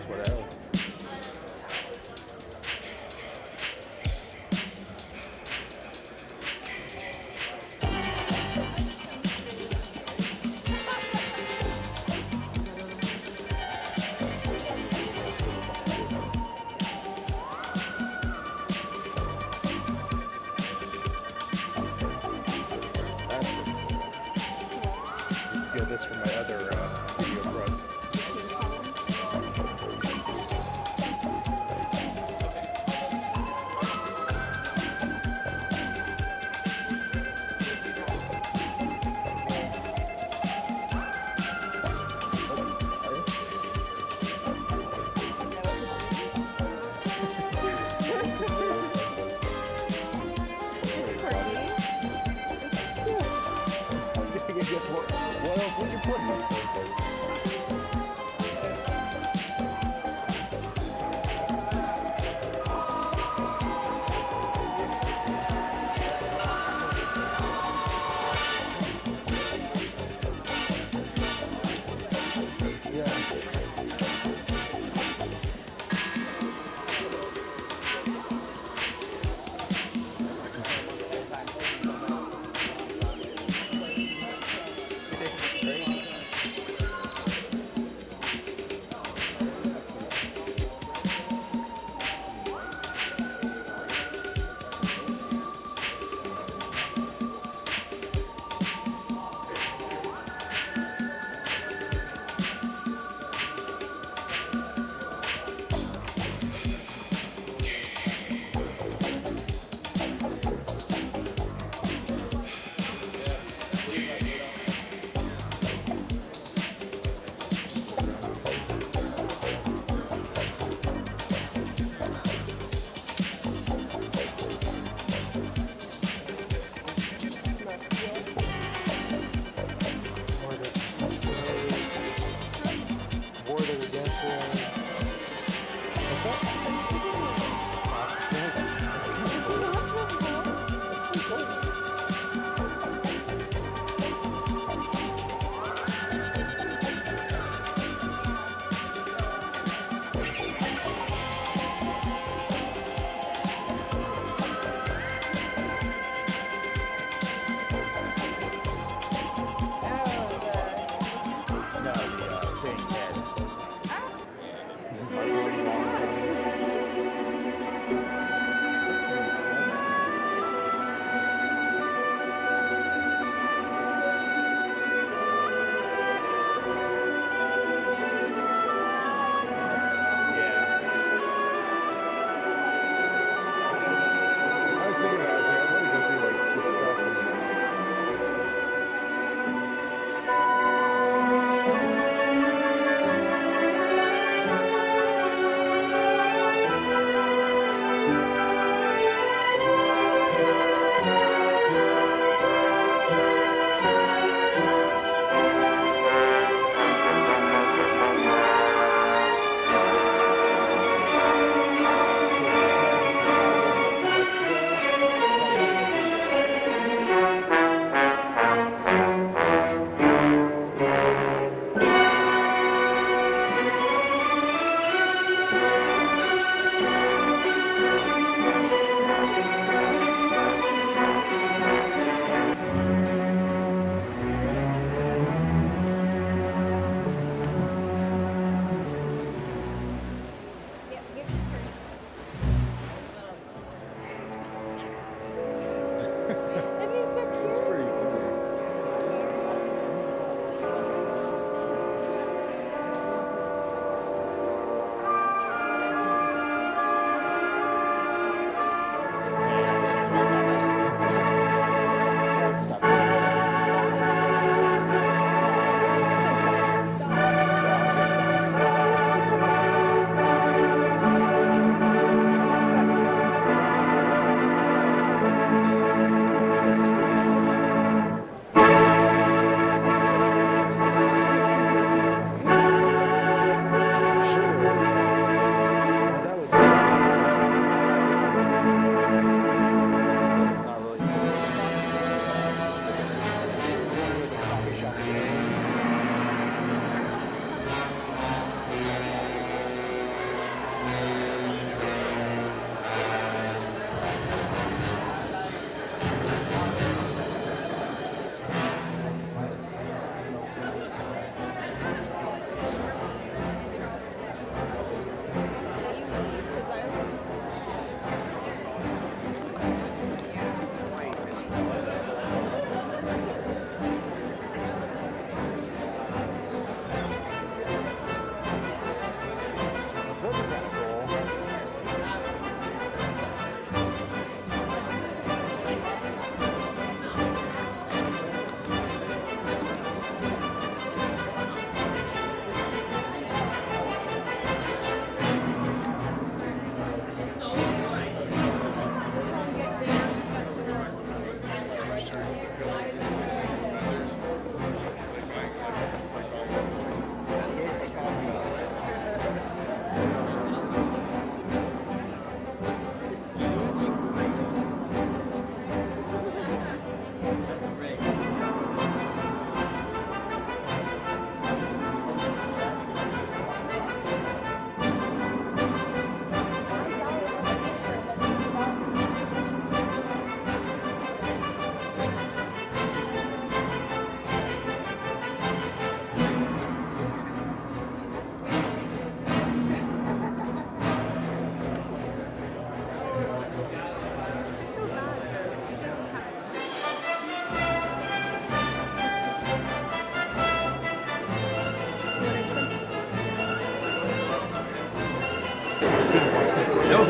Whatever. Steal this from my other video project. Guess what else would you put in it?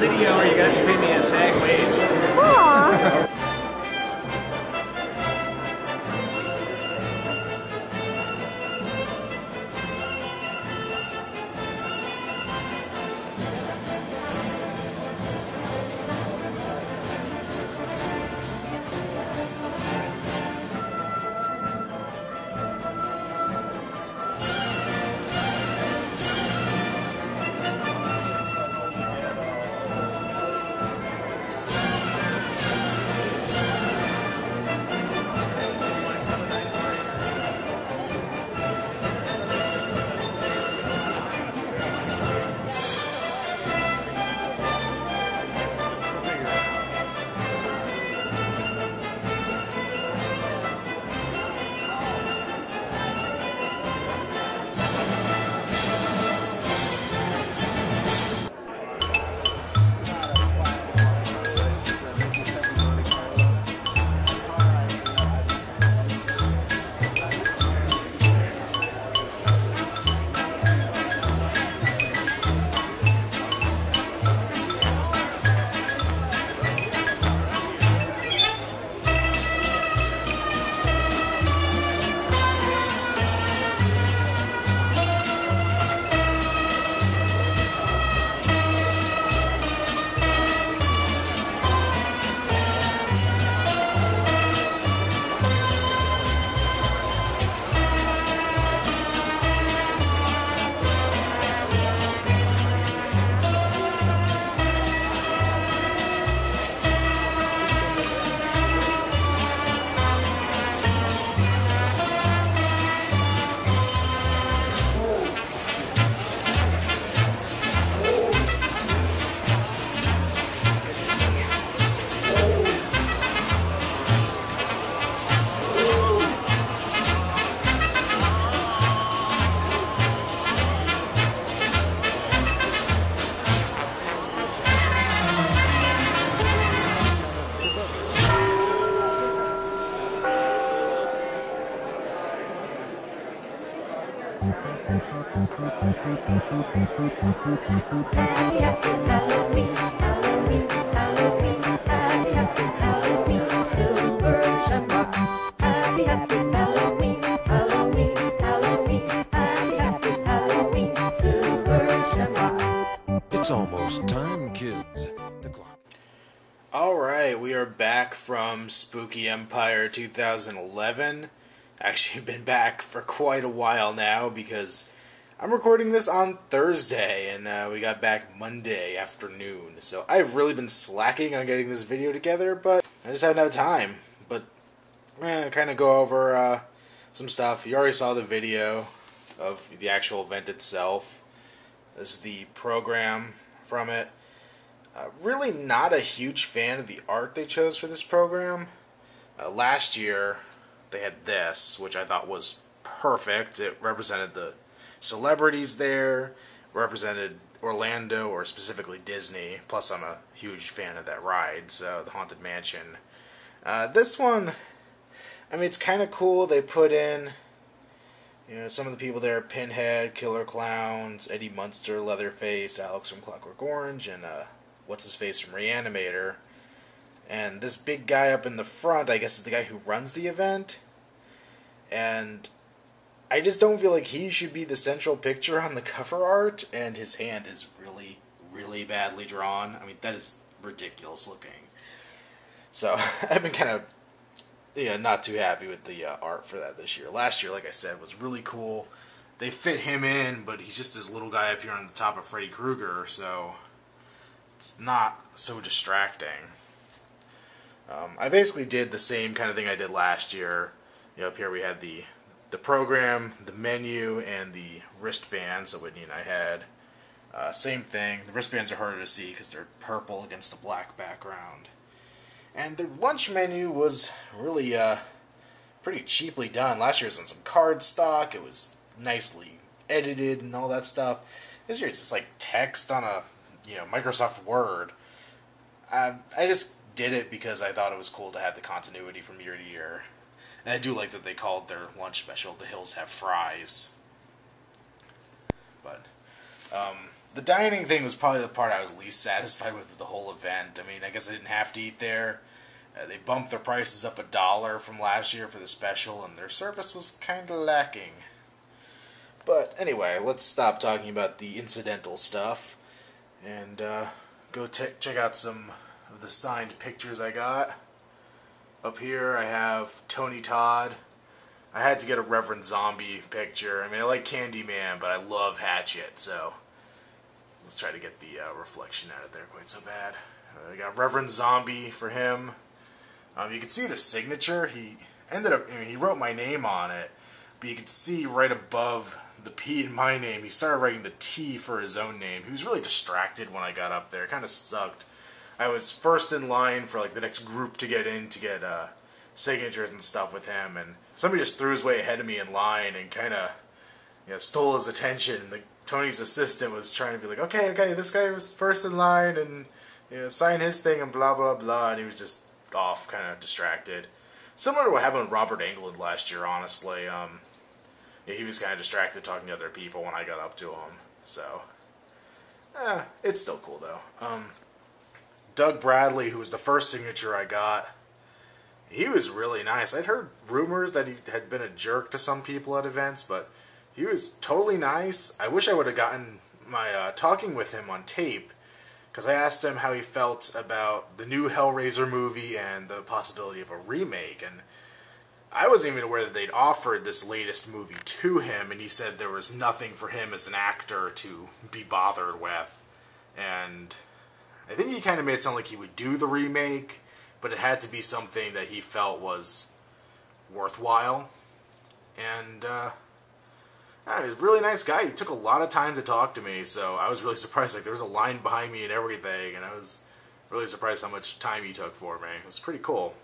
video or you got to pay me a SAG wage. Aww. Happy, happy Halloween, Halloween, Halloween, happy, happy Halloween, Silver Shamrock. Happy, happy Halloween, Halloween, Halloween, happy, happy Halloween, Silver Shamrock. It's almost time, kids. The clock. Alright, we are back from Spooky Empire 2011. Actually, been back for quite a while now because I'm recording this on Thursday, and we got back Monday afternoon. So I've really been slacking on getting this video together, but I just haven't had time. But kind of go over some stuff. You already saw the video of the actual event itself. This is the program from it. Really not a huge fan of the art they chose for this program. Last year, they had this, which I thought was perfect. It represented the celebrities there, represented Orlando, or specifically Disney, plus I'm a huge fan of that ride, so the Haunted Mansion. This one, I mean, it's kind of cool. They put in, you know, some of the people there: Pinhead, Killer Clowns, Eddie Munster, Leatherface, Alex from Clockwork Orange, and what's-his-face from Reanimator. And this big guy up in the front, I guess, is the guy who runs the event. And I just don't feel like he should be the central picture on the cover art, and his hand is really, really badly drawn. I mean, that is ridiculous looking. So, I've been kind of, not too happy with the art for that this year. Last year, like I said, was really cool. They fit him in, but he's just this little guy up here on the top of Freddy Krueger, so it's not so distracting. I basically did the same kind of thing I did last year. Up here we had the program, the menu, and the wristbands that Whitney and I had. Same thing. The wristbands are harder to see because they're purple against a black background. And the lunch menu was really pretty cheaply done. Last year it was on some card stock. It was nicely edited and all that stuff. This year it's just like text on a Microsoft Word. I just did it because I thought it was cool to have the continuity from year to year. And I do like that they called their lunch special "The Hills Have Fries." But The dining thing was probably the part I was least satisfied with the whole event. I mean, I guess I didn't have to eat there. They bumped their prices up $1 from last year for the special, and their service was kind of lacking. But anyway, let's stop talking about the incidental stuff and go check out some of the signed pictures I got. Up here I have Tony Todd. I had to get a Reverend Zombie picture. I mean, I like Candyman, but I love Hatchet, so let's try to get the reflection out of there quite so bad. I got Reverend Zombie for him. You can see the signature. He ended up, I mean, he wrote my name on it, but you can see right above the P in my name, he started writing the T for his own name. He was really distracted when I got up there. It kind of sucked. I was first in line for like the next group to get in to get signatures and stuff with him, and somebody just threw his way ahead of me in line and kind of, stole his attention. Tony's assistant was trying to be like, okay, this guy was first in line and sign his thing and blah blah blah, and he was just off, kind of distracted. Similar to what happened with Robert Englund last year, honestly. He was kind of distracted talking to other people when I got up to him. So, it's still cool though. Doug Bradley, who was the first signature I got, he was really nice. I'd heard rumors that he had been a jerk to some people at events, but he was totally nice. I wish I would have gotten my talking with him on tape, because I asked him how he felt about the new Hellraiser movie and the possibility of a remake, and I wasn't even aware that they'd offered this latest movie to him, and he said there was nothing for him as an actor to be bothered with. And I think he kind of made it sound like he would do the remake, but it had to be something that he felt was worthwhile. And he's a really nice guy. He took a lot of time to talk to me, so I was really surprised. Like, there was a line behind me and everything, and I was really surprised how much time he took for me. It was pretty cool.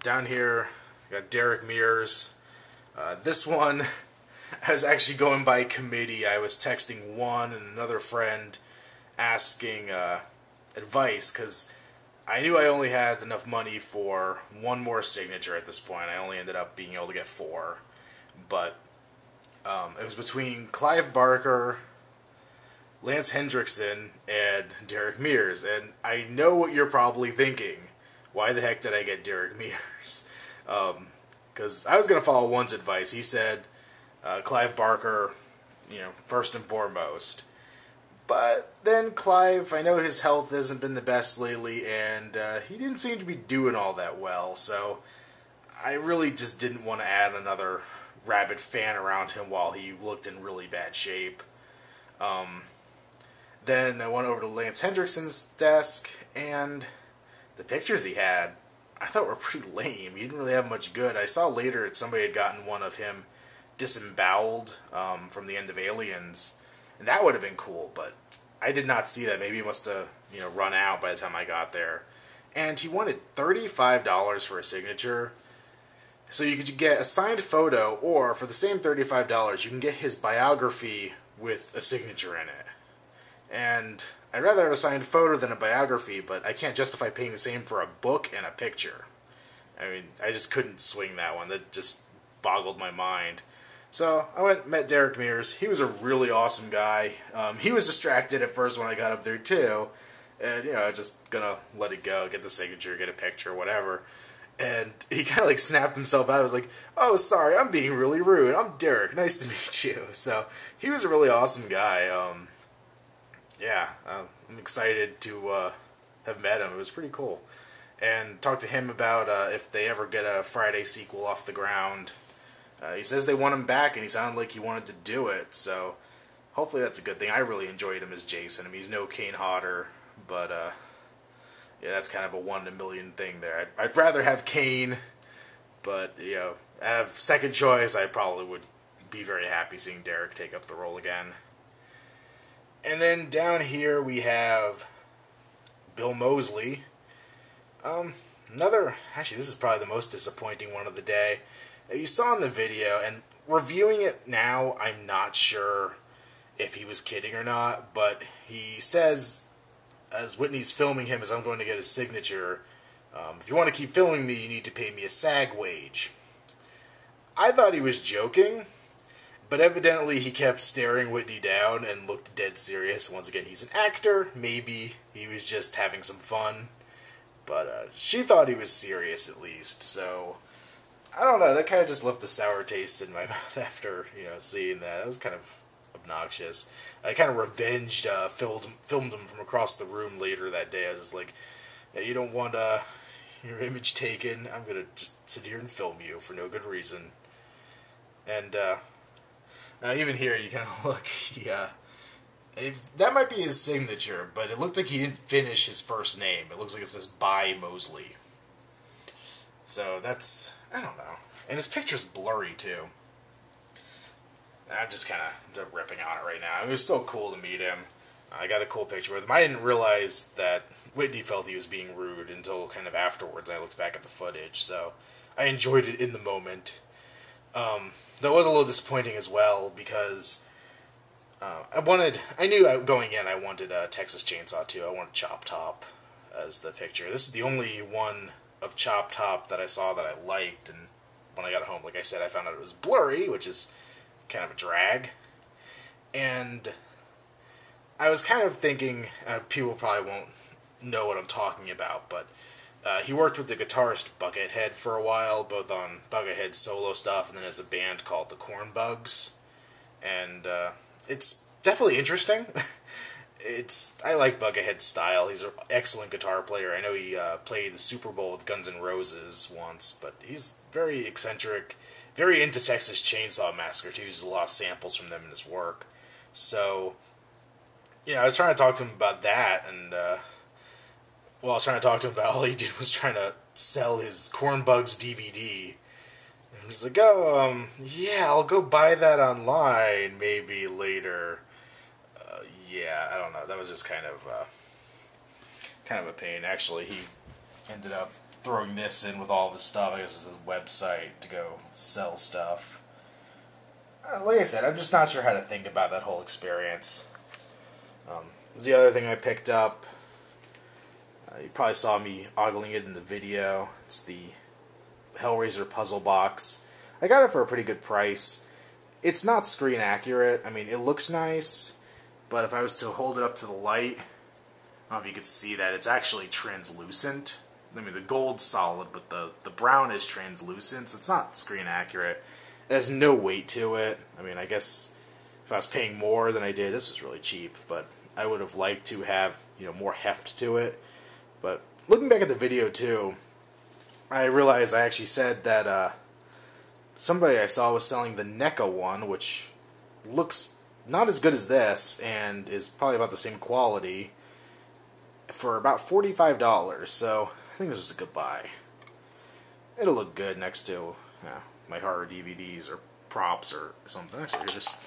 Down here, I got Derek Mears. This one, I was actually going by committee. I was texting one and another friend asking advice, because I knew I only had enough money for one more signature at this point. I only ended up being able to get 4. But it was between Clive Barker, Lance Hendrickson, and Derek Mears. And I know what you're probably thinking. Why the heck did I get Derek Mears? Because I was going to follow one's advice. He said Clive Barker, first and foremost. But then Clive, I know his health hasn't been the best lately, and he didn't seem to be doing all that well. So I really just didn't want to add another rabid fan around him while he looked in really bad shape. Then I went over to Lance Hendrickson's desk, and the pictures he had, I thought were pretty lame. He didn't really have much good. I saw later that somebody had gotten one of him disemboweled from the end of Aliens, and that would have been cool, but I did not see that. Maybe he must have, run out by the time I got there. And he wanted $35 for a signature. So you could get a signed photo, or for the same $35, you can get his biography with a signature in it. And I'd rather have a signed photo than a biography, but I can't justify paying the same for a book and a picture. I mean, I just couldn't swing that one. That just boggled my mind. So I went and met Derek Mears. He was a really awesome guy. He was distracted at first when I got up there too. And, just gonna let it go, get the signature, get a picture, whatever. And he kind of snapped himself out. I was like, oh, sorry, I'm being really rude. I'm Derek. Nice to meet you. So he was a really awesome guy. I'm excited to have met him. It was pretty cool. And talked to him about if they ever get a Friday sequel off the ground. He says they want him back, and he sounded like he wanted to do it. So hopefully that's a good thing. I really enjoyed him as Jason. I mean, he's no Kane Hodder, but that's kind of a 1 in a million thing there. I'd rather have Kane, but have second choice, I probably would be very happy seeing Derek take up the role again. And then down here we have Bill Moseley. Actually, this is probably the most disappointing one of the day. You saw in the video, and reviewing it now, I'm not sure if he was kidding or not, but he says, as Whitney's filming him as I'm going to get his signature, if you want to keep filming me, you need to pay me a SAG wage. I thought he was joking. But evidently he kept staring Whitney down and looked dead serious. Once again, he's an actor. Maybe he was just having some fun. But she thought he was serious at least. So, I don't know. That kind of just left a sour taste in my mouth after, seeing that. It was kind of obnoxious. I kind of revenged, filmed him from across the room later that day. I was just like, yeah, you don't want your image taken. I'm going to just sit here and film you for no good reason. And, even here, you kind of look, that might be his signature, but it looked like he didn't finish his first name. It looks like it says by Mosley. So that's, I don't know. And his picture's blurry, too. I'm just kind of ripping on it right now. It was still cool to meet him. I got a cool picture with him. I didn't realize that Whitney felt he was being rude until kind of afterwards. I looked back at the footage, so I enjoyed it in the moment. That was a little disappointing as well, because I knew going in I wanted a Texas Chainsaw 2. I wanted Chop Top as the picture. This is the only one of Chop Top that I saw that I liked, and when I got home, like I said, I found out it was blurry, which is kind of a drag. And I was kind of thinking, people probably won't know what I'm talking about, but he worked with the guitarist Buckethead for a while, both on Buckethead's solo stuff and then as a band called the Cornbugs. And it's definitely interesting. I like Buckethead's style. He's an excellent guitar player. I know he played the Super Bowl with Guns N' Roses once, but he's very eccentric, very into Texas Chainsaw Massacre too. He uses a lot of samples from them in his work. So, I was trying to talk to him about that, and I was trying to talk to him about all he did was trying to sell his Cornbugs DVD. And he's like, yeah, I'll go buy that online maybe later. I don't know. That was just kind of a pain. Actually, he ended up throwing this in with all of his stuff. I guess it's his website to go sell stuff. Like I said, I'm just not sure how to think about that whole experience. This is the other thing I picked up. You probably saw me ogling it in the video. It's the Hellraiser puzzle box. I got it for a pretty good price. It's not screen accurate. I mean, it looks nice, but if I was to hold it up to the light, I don't know if you could see that, it's actually translucent. I mean, the gold's solid, but the brown is translucent, so it's not screen accurate. It has no weight to it. I mean, I guess if I was paying more than I did, this was really cheap, but I would have liked to have, more heft to it. But looking back at the video, too, I realized I actually said that somebody I saw was selling the NECA one, which looks not as good as this, and is probably about the same quality, for about $45, so I think this was a good buy. It'll look good next to my horror DVDs or props or something. Actually, just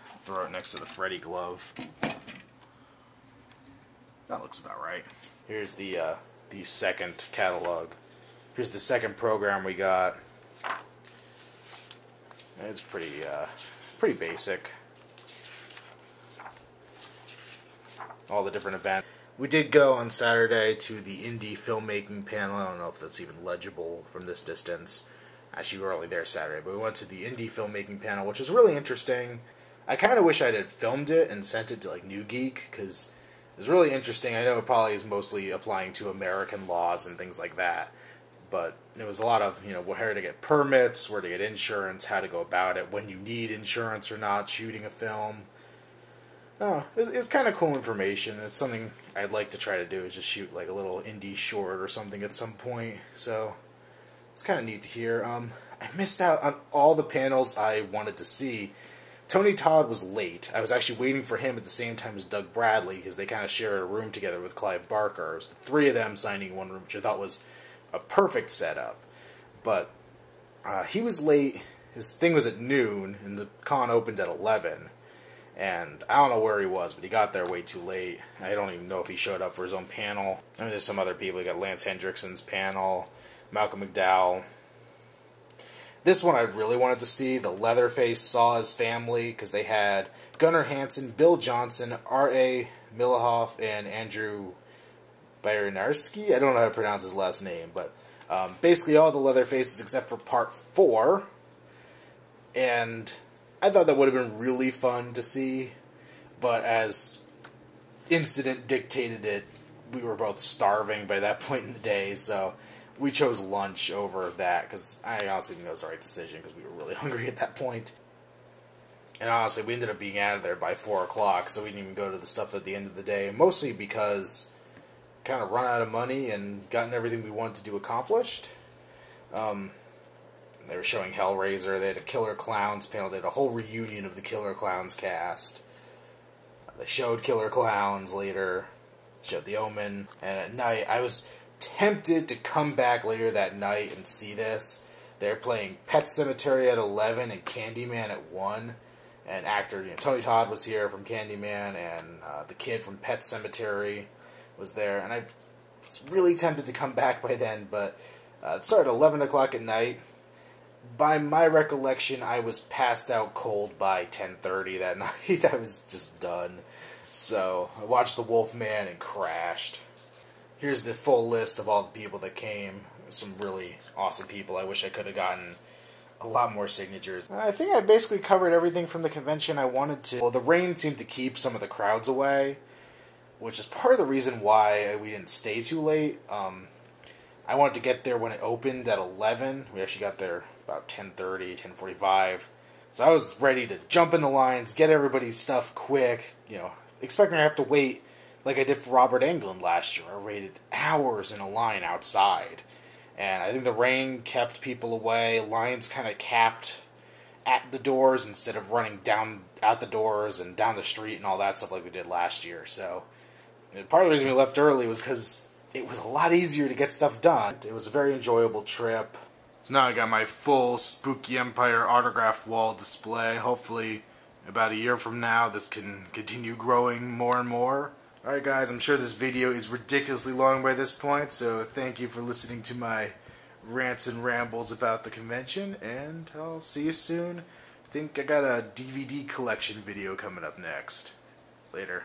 throw it next to the Freddy glove. That looks about right. Here's the second catalog. Here's the second program we got. It's pretty basic. All the different events. We did go on Saturday to the indie filmmaking panel. I don't know if that's even legible from this distance. Actually, we were only there Saturday, but we went to the indie filmmaking panel, which was really interesting. I kind of wish I had filmed it and sent it to like New Geek, because it was really interesting. I know it probably is mostly applying to American laws and things like that, but it was a lot of, where to get permits, where to get insurance, how to go about it, when you need insurance or not, shooting a film. Oh, it's kind of cool information. It's something I'd like to try to do, is just shoot like a little indie short or something at some point. So it's kind of neat to hear. I missed out on all the panels I wanted to see. Tony Todd was late. I was actually waiting for him at the same time as Doug Bradley, because they kind of shared a room together with Clive Barker. It was the three of them signing in one room, which I thought was a perfect setup. But he was late. His thing was at noon, and the con opened at 11. And I don't know where he was, but he got there way too late. I don't even know if he showed up for his own panel. I mean, there's some other people. You got Lance Hendrickson's panel, Malcolm McDowell. This one I really wanted to see. The Leatherface Saw's family, because they had Gunnar Hansen, Bill Johnson, R.A. Milohoff, and Andrew Baranarski. I don't know how to pronounce his last name, but basically all the Leatherfaces except for part 4. And I thought that would have been really fun to see, but as incident dictated it, we were both starving by that point in the day, so we chose lunch over that, because I honestly think that was the right decision, because we were really hungry at that point. And honestly, we ended up being out of there by 4 o'clock, so we didn't even go to the stuff at the end of the day, mostly because we kind of run out of money and gotten everything we wanted to do accomplished. They were showing Hellraiser, they had a Killer Clowns panel, they had a whole reunion of the Killer Clowns cast. They showed Killer Clowns later, showed The Omen, and at night, I was tempted to come back later that night and see this. They're playing Pet Sematary at 11 and Candyman at 1. And actor, Tony Todd was here from Candyman, and the kid from Pet Sematary was there. And I was really tempted to come back by then, but it started at 11 o'clock at night. By my recollection, I was passed out cold by 10:30 that night. I was just done. So I watched The Wolfman and crashed. Here's the full list of all the people that came. Some really awesome people. I wish I could have gotten a lot more signatures. I think I basically covered everything from the convention I wanted to. Well, the rain seemed to keep some of the crowds away, which is part of the reason why we didn't stay too late. I wanted to get there when it opened at 11. We actually got there about 10:30, 10:45. So I was ready to jump in the lines, get everybody's stuff quick, expecting to have to wait like I did for Robert Englund last year. I waited hours in a line outside. And I think the rain kept people away. Lines kind of capped at the doors instead of running down out the doors and down the street and all that stuff like we did last year. So part of the reason we left early was because it was a lot easier to get stuff done. It was a very enjoyable trip. So now I got my full Spooky Empire autograph wall display. Hopefully about a year from now this can continue growing more and more. Alright guys, I'm sure this video is ridiculously long by this point, so thank you for listening to my rants and rambles about the convention, and I'll see you soon. I think I got a DVD collection video coming up next. Later.